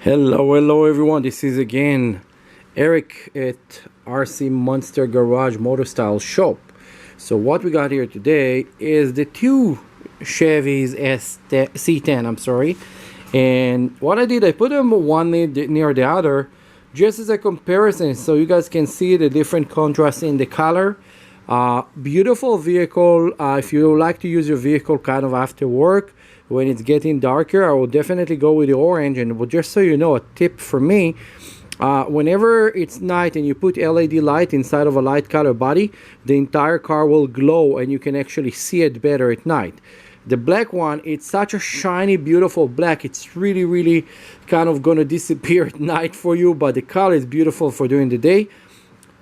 Hello everyone, this is again Eric at RC Monster Garage MotoStyles shop. So what we got here today is the two Chevy's C10, and what I did, I put them one near the other just as a comparison so you guys can see the different contrast in the color. Beautiful vehicle. If you like to use your vehicle kind of after work when it's getting darker, I will definitely go with the orange. And just so you know, a tip for me, whenever it's night and you put LED light inside of a light color body, the entire car will glow and you can actually see it better at night. The black one, it's such a shiny, beautiful black. It's really kind of gonna disappear at night for you, but the color is beautiful for during the day.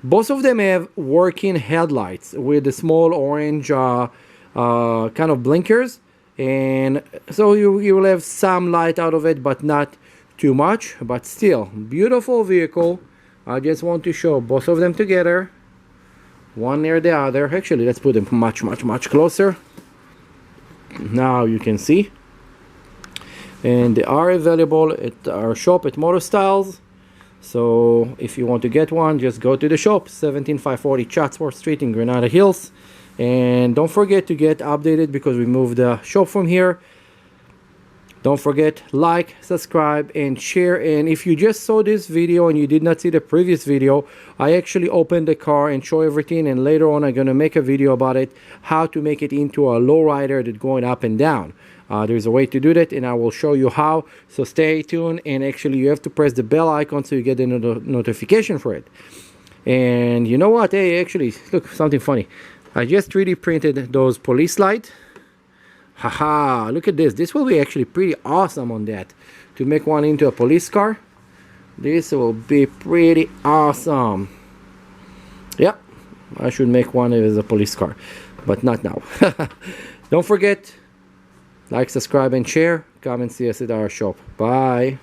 Both of them have working headlights with the small orange kind of blinkers, and so you will have some light out of it, but not too much. But still, beautiful vehicle. I just want to show both of them together, one near the other. Actually, let's put them much closer. Now you can see, and they are available at our shop at MotoStyles. So if you want to get one, just go to the shop, 17540 Chatsworth Street in Granada Hills. And don't forget to get updated because we moved the shop from here. Don't forget, like, subscribe, and share. And if you just saw this video and you did not see the previous video, I actually opened the car and show everything. And later on, I'm going to make a video about it, how to make it into a lowrider that's going up and down. There's a way to do that, and I will show you how. So stay tuned, and actually you have to press the bell icon so you get the notification for it. And you know what? Hey, actually, look, something funny. I just 3D printed those police lights. Haha, look at this. This will be actually pretty awesome on that. To make one into a police car, this will be pretty awesome. Yeah, I should make one as a police car, but not now. Don't forget, like, subscribe, and share. Come and see us at our shop. Bye.